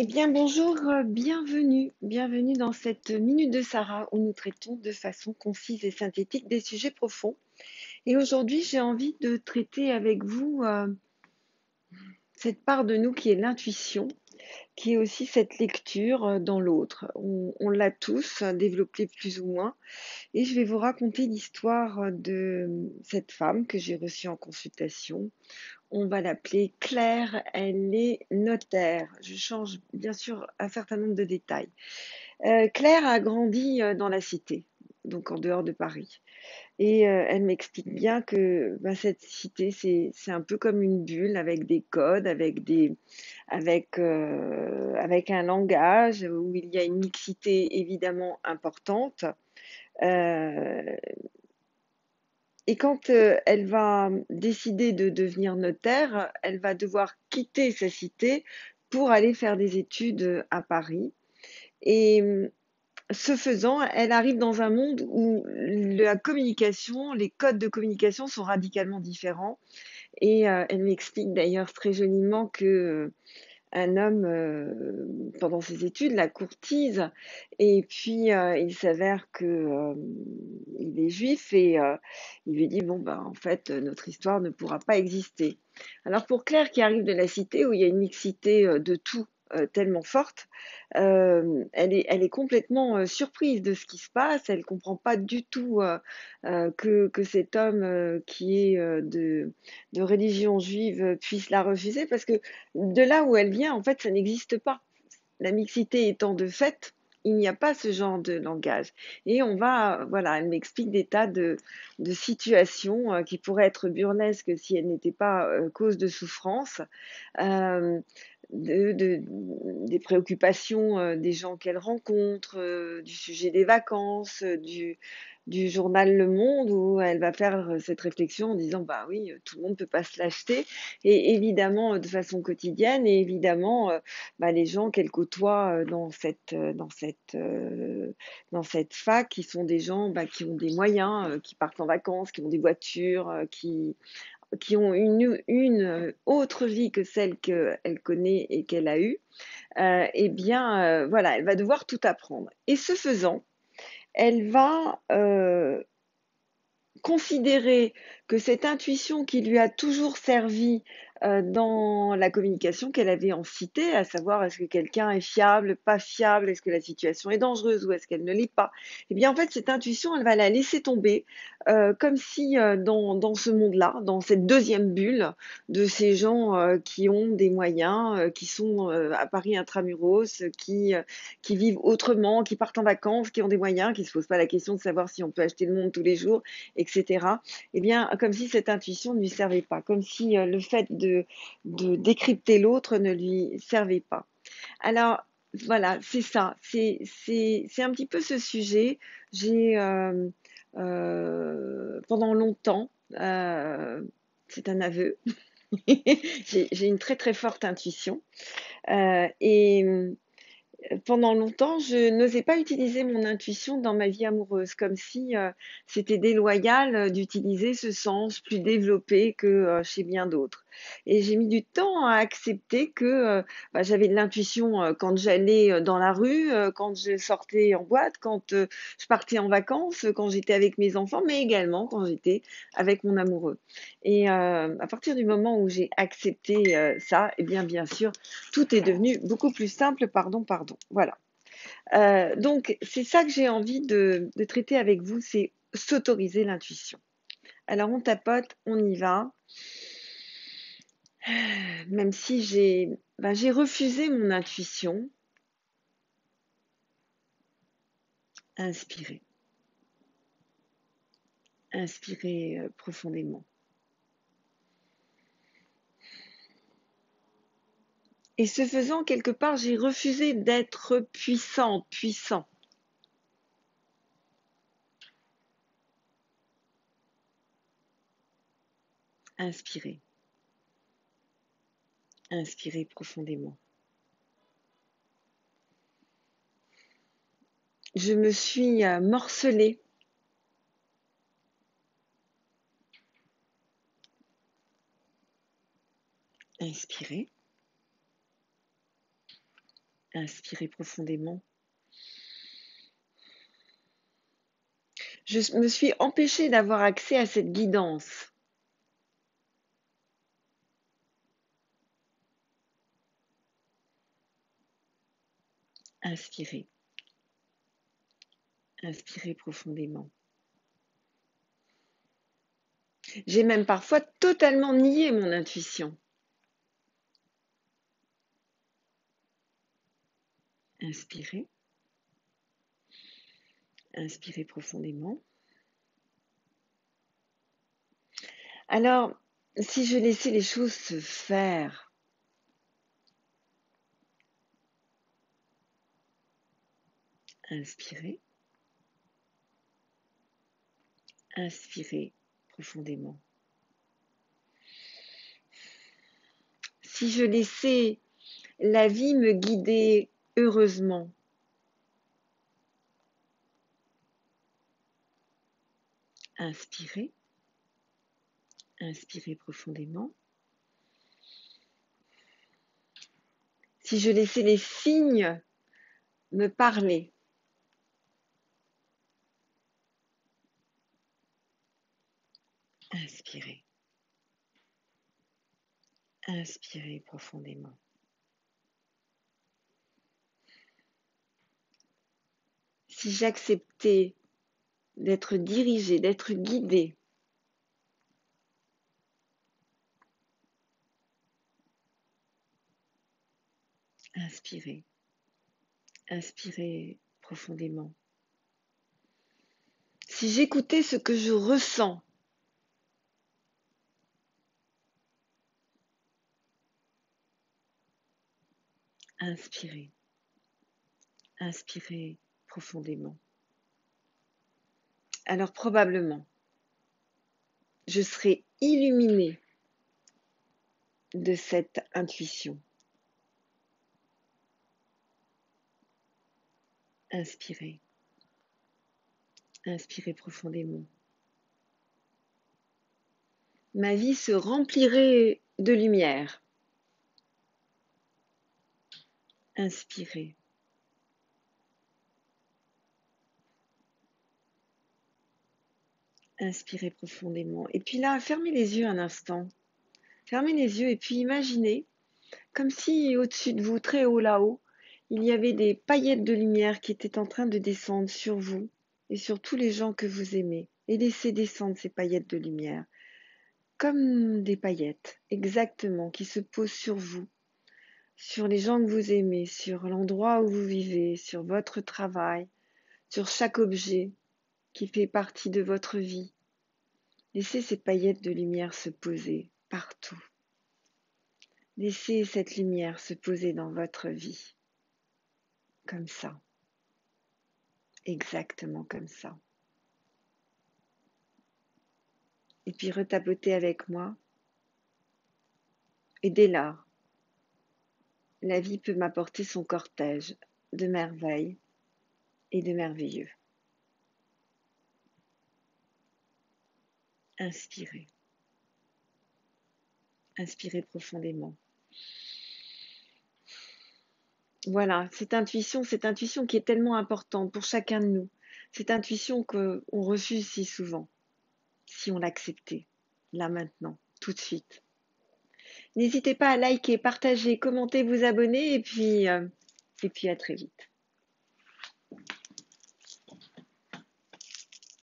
Eh bien, bonjour, bienvenue dans cette Minute de Sarah où nous traitons de façon concise et synthétique des sujets profonds. Et aujourd'hui, j'ai envie de traiter avec vous cette part de nous qui est l'intuition, qui est aussi cette lecture dans l'autre. On l'a tous développé plus ou moins. Et je vais vous raconter l'histoire de cette femme que j'ai reçue en consultation. On va l'appeler Claire, elle est notaire. Je change bien sûr un certain nombre de détails. Claire a grandi dans la cité, donc en dehors de Paris. Et elle m'explique bien que cette cité, c'est un peu comme une bulle avec des codes, avec un langage où il y a une mixité évidemment importante. Euh, et quand elle va décider de devenir notaire, elle va devoir quitter sa cité pour aller faire des études à Paris. Et ce faisant, elle arrive dans un monde où la communication, les codes de communication sont radicalement différents. Et elle m'explique d'ailleurs très joliment que un homme, pendant ses études, la courtise. Et puis, il s'avère que il est juif et il lui dit, bon, ben, en fait, notre histoire ne pourra pas exister. Alors pour Claire qui arrive de la cité où il y a une mixité de tout tellement forte, elle est complètement surprise de ce qui se passe. Elle comprend pas du tout que cet homme qui est de religion juive puisse la refuser parce que de là où elle vient, en fait, ça n'existe pas. La mixité étant de fait, il n'y a pas ce genre de langage. Et on va, voilà, elle m'explique des tas de situations qui pourraient être burlesques si elles n'étaient pas cause de souffrance, euh, des préoccupations des gens qu'elle rencontre, du sujet des vacances, du journal Le Monde, où elle va faire cette réflexion en disant, bah oui, tout le monde ne peut pas se l'acheter, et évidemment de façon quotidienne, et évidemment les gens qu'elle côtoie dans cette fac, qui sont des gens qui ont des moyens, qui partent en vacances, qui ont des voitures, qui ont une autre vie que celle qu'elle connaît et qu'elle a eue, eh bien, voilà, elle va devoir tout apprendre. Et ce faisant, elle va considérer que cette intuition qui lui a toujours servi dans la communication qu'elle avait en cité, à savoir est-ce que quelqu'un est fiable, pas fiable, est-ce que la situation est dangereuse ou est-ce qu'elle ne l'est pas, eh bien en fait cette intuition, elle va la laisser tomber comme si dans ce monde-là, dans cette deuxième bulle de ces gens qui ont des moyens, qui sont à Paris intramuros, qui vivent autrement, qui partent en vacances, qui ont des moyens, qui ne se posent pas la question de savoir si on peut acheter le monde tous les jours, etc. Eh bien, comme si cette intuition ne lui servait pas, comme si le fait de décrypter l'autre ne lui servait pas. Alors, voilà, c'est ça, c'est un petit peu ce sujet. J'ai, pendant longtemps, c'est un aveu, j'ai une très très forte intuition. Et pendant longtemps, je n'osais pas utiliser mon intuition dans ma vie amoureuse, comme si c'était déloyal d'utiliser ce sens plus développé que chez bien d'autres. Et j'ai mis du temps à accepter que j'avais de l'intuition quand j'allais dans la rue, quand je sortais en boîte, quand je partais en vacances, quand j'étais avec mes enfants, mais également quand j'étais avec mon amoureux. Et à partir du moment où j'ai accepté ça, eh bien sûr, tout est devenu beaucoup plus simple, pardon. Voilà. Donc, c'est ça que j'ai envie de traiter avec vous, c'est s'autoriser l'intuition. Alors, on tapote, on y va. Même si j'ai refusé mon intuition, inspirer, inspirer profondément. Et ce faisant, quelque part, j'ai refusé d'être puissant. Inspirer, inspirer profondément. Je me suis morcelée. Inspirer. Inspirez profondément. Je me suis empêchée d'avoir accès à cette guidance. Inspirez. Inspirez profondément. J'ai même parfois totalement nié mon intuition. Inspirez. Inspirez profondément. Alors, si je laissais les choses se faire, inspirez. Inspirez profondément. Si je laissais la vie me guider heureusement, inspirez. Inspirez profondément. Si je laissais les signes me parler, inspirez. Inspirez profondément. Si j'acceptais d'être dirigée, d'être guidée, inspirez. Inspirez profondément. Si j'écoutais ce que je ressens, inspirez. Inspirez profondément. Alors probablement, je serai illuminée de cette intuition. Inspirez. Inspirez profondément. Ma vie se remplirait de lumière. Inspirez. Inspirez profondément. Et puis là, fermez les yeux un instant. Fermez les yeux et puis imaginez comme si au-dessus de vous, très haut là-haut, il y avait des paillettes de lumière qui étaient en train de descendre sur vous et sur tous les gens que vous aimez. Et laissez descendre ces paillettes de lumière, comme des paillettes, exactement, qui se posent sur vous, sur les gens que vous aimez, sur l'endroit où vous vivez, sur votre travail, sur chaque objet qui fait partie de votre vie. Laissez ces paillettes de lumière se poser partout. Laissez cette lumière se poser dans votre vie, comme ça, exactement comme ça. Et puis retapotez avec moi. Et dès lors, la vie peut m'apporter son cortège de merveilles et de merveilleux. Inspirez. Inspirez profondément. Voilà, cette intuition qui est tellement importante pour chacun de nous. Cette intuition qu'on refuse si souvent, si on l'acceptait, là maintenant, tout de suite. N'hésitez pas à liker, partager, commenter, vous abonner et puis à très vite.